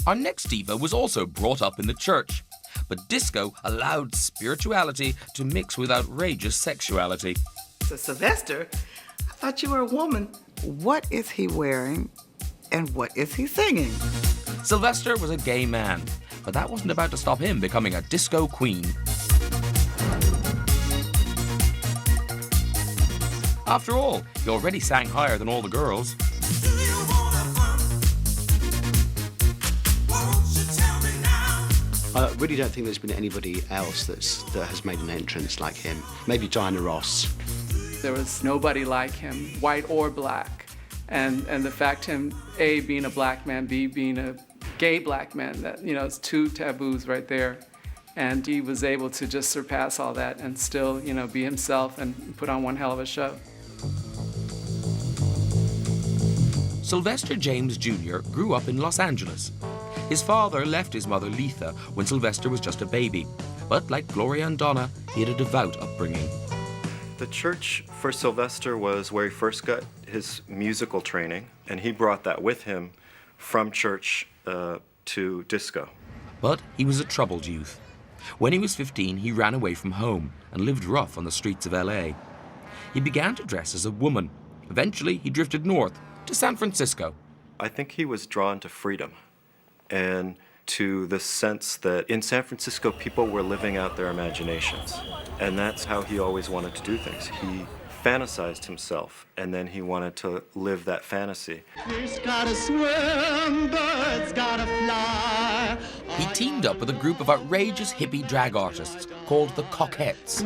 Our next diva was also brought up in the church, but disco allowed spirituality to mix with outrageous sexuality. So Sylvester, I thought you were a woman. What is he wearing and what is he singing? Sylvester was a gay man, but that wasn't about to stop him becoming a disco queen. After all, he already sang higher than all the girls. I really don't think there's been anybody else that has made an entrance like him. Maybe Diana Ross. There was nobody like him, white or black. And the fact him, A, being a black man, B, being a gay black man, that, you know, it's two taboos right there. And he was able to just surpass all that and still, you know, be himself and put on one hell of a show. Sylvester James Jr. grew up in Los Angeles. His father left his mother Letha when Sylvester was just a baby, but like Gloria and Donna, he had a devout upbringing. The church for Sylvester was where he first got his musical training, and he brought that with him from church to disco. But he was a troubled youth. When he was 15, he ran away from home and lived rough on the streets of LA. He began to dress as a woman. Eventually, he drifted north to San Francisco. I think he was drawn to freedom and to the sense that in San Francisco, people were living out their imaginations. And that's how he always wanted to do things. He fantasized himself, and then he wanted to live that fantasy. Fish gotta swim, birds gotta fly. He teamed up with a group of outrageous hippie drag artists called the Cockettes.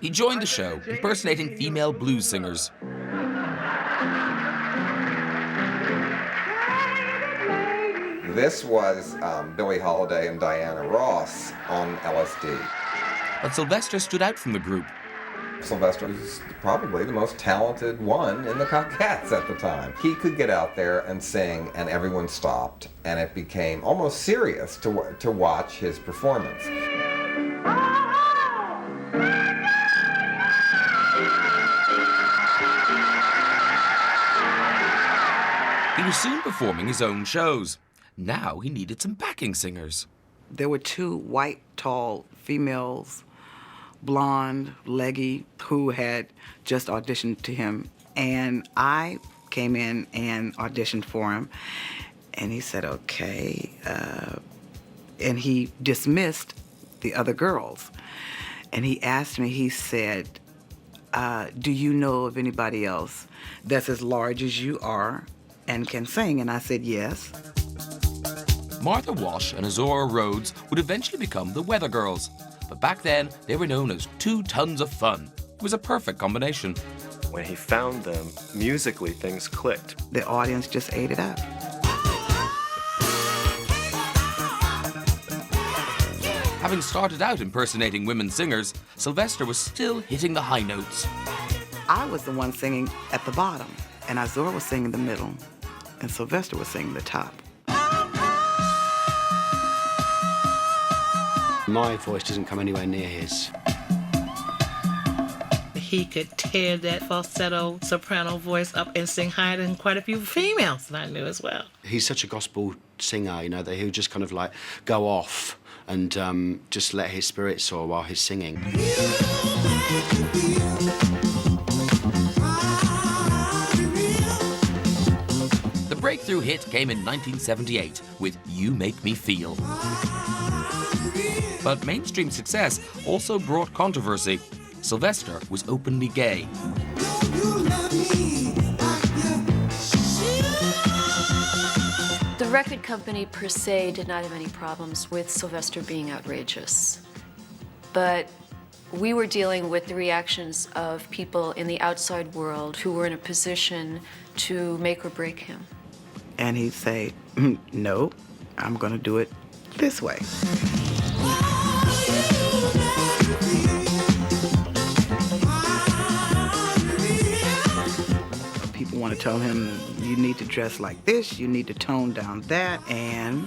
He joined the show, impersonating female blues singers. This was Billie Holiday and Diana Ross on LSD. But Sylvester stood out from the group. Sylvester was probably the most talented one in the Cockettes at the time. He could get out there and sing, and everyone stopped, and it became almost serious to watch his performance. He was soon performing his own shows. Now he needed some backing singers. There were two white, tall females, blonde, leggy, who had just auditioned to him. And I came in and auditioned for him. And he said, okay. And he dismissed the other girls. And he asked me, he said, do you know of anybody else that's as large as you are and can sing? And I said, yes. Martha Wash and Azora Rhodes would eventually become the Weather Girls. But back then, they were known as 2 tons of fun. It was a perfect combination. When he found them, musically things clicked. The audience just ate it up. Having started out impersonating women singers, Sylvester was still hitting the high notes. I was the one singing at the bottom, and Azora was singing the middle, and Sylvester was singing the top. My voice doesn't come anywhere near his. He could tear that falsetto soprano voice up and sing higher than quite a few females that I knew as well. He's such a gospel singer, you know, that he'll just kind of like go off and just let his spirit soar while he's singing. The breakthrough hit came in 1978 with You Make Me Feel. But mainstream success also brought controversy. Sylvester was openly gay. The record company per se did not have any problems with Sylvester being outrageous. But we were dealing with the reactions of people in the outside world who were in a position to make or break him. And he'd say, no, I'm going to do it this way. People want to tell him, you need to dress like this, you need to tone down that, and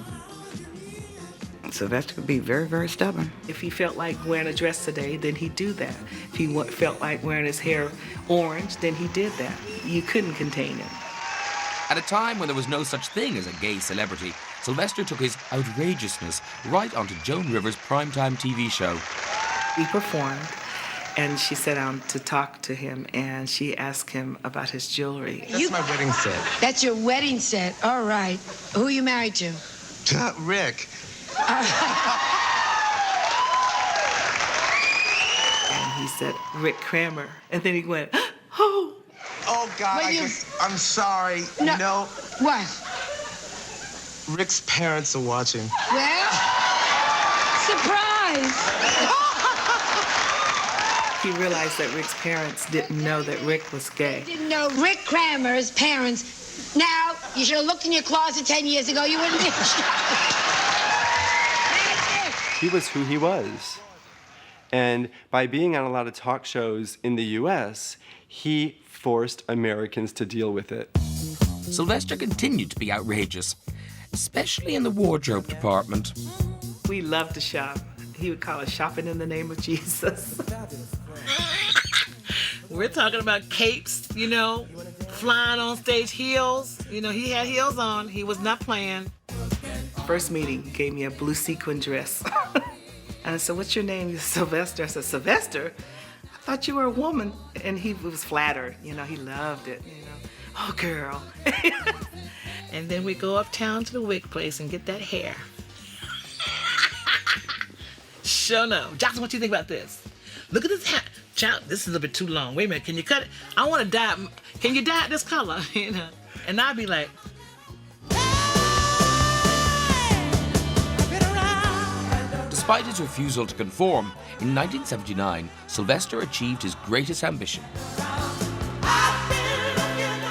Sylvester could be very, very stubborn. If he felt like wearing a dress today, then he'd do that. If he felt like wearing his hair orange, then he did that. You couldn't contain him. At a time when there was no such thing as a gay celebrity, Sylvester took his outrageousness right onto Joan Rivers' primetime TV show. We performed, and she sat down to talk to him, and she asked him about his jewelry. That's my wedding set. That's your wedding set. All right. Who are you married to? Rick. And he said, Rick Kramer. And then he went, oh. Oh, God, I'm sorry. No. You know, What? Rick's parents are watching. Well, surprise. He realized that Rick's parents didn't know that Rick was gay. Didn't know Rick Kramer's parents. Now, you should have looked in your closet 10 years ago. You wouldn't be He was who he was. And by being on a lot of talk shows in the US, he forced Americans to deal with it. Sylvester continued to be outrageous, especially in the wardrobe department. We loved to shop. He would call us shopping in the name of Jesus. We're talking about capes, you know, flying on stage, heels. You know, he had heels on. He was not playing. First meeting, he gave me a blue sequin dress. And I said, what's your name? He said, Sylvester. I said, Sylvester? I thought you were a woman. And he was flattered. You know, he loved it. You know, oh, girl. And then we go uptown to the wig place and get that hair. Sure no. Johnson, what do you think about this? Look at this hat. Child, this is a little bit too long. Wait a minute, can you cut it? I want to dye it. Can you dye it this color? You know? And I'd be like, Despite his refusal to conform, in 1979, Sylvester achieved his greatest ambition: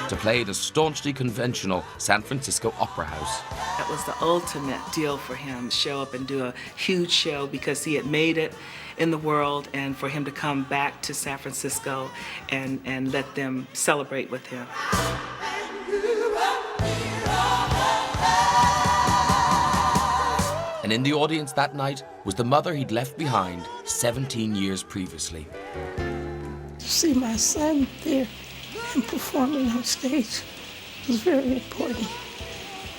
to play the staunchly conventional San Francisco Opera House. That was the ultimate deal for him, show up and do a huge show because he had made it in the world, and for him to come back to San Francisco and let them celebrate with him. And in the audience that night was the mother he'd left behind 17 years previously. To see my son there and performing on stage was very important.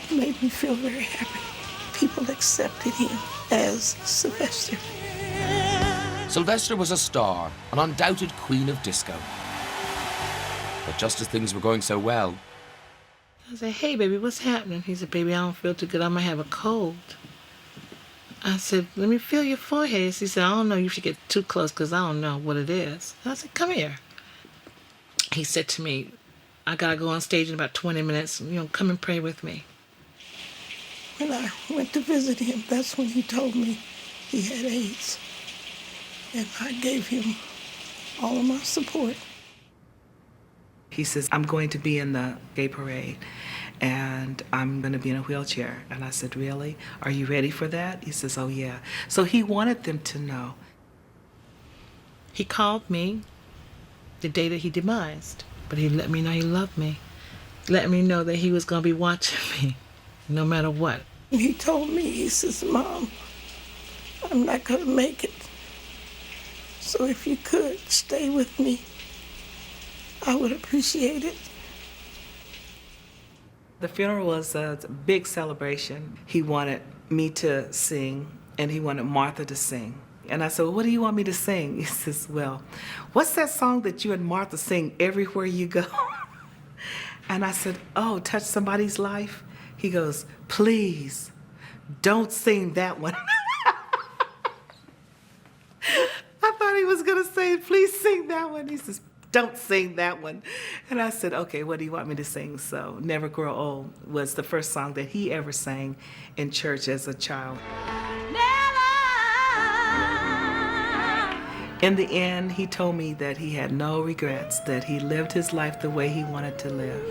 It made me feel very happy. People accepted him as Sylvester. Sylvester was a star, an undoubted queen of disco. But just as things were going so well, I said, hey, baby, what's happening? He said, baby, I don't feel too good. I might have a cold. I said, let me feel your forehead. He said, I don't know, you should get too close because I don't know what it is. I said, come here. He said to me, I got to go on stage in about 20 minutes. You know, come and pray with me. When I went to visit him, that's when he told me he had AIDS. And I gave him all of my support. He says, I'm going to be in the gay parade, and I'm going to be in a wheelchair. And I said, really? Are you ready for that? He says, oh, yeah. So he wanted them to know. He called me the day that he demised, but he let me know he loved me. Let me know that he was going to be watching me, no matter what. He told me, he says, Mom, I'm not going to make it. So if you could stay with me, I would appreciate it. The funeral was a big celebration. He wanted me to sing, and he wanted Martha to sing. And I said, well, what do you want me to sing? He says, well, what's that song that you and Martha sing everywhere you go? And I said, oh, Touch Somebody's Life? He goes, please, don't sing that one. I thought he was going to say, please sing that one. He says, don't sing that one. And I said, okay, what do you want me to sing? So Never Grow Old was the first song that he ever sang in church as a child. In the end, he told me that he had no regrets, that he lived his life the way he wanted to live.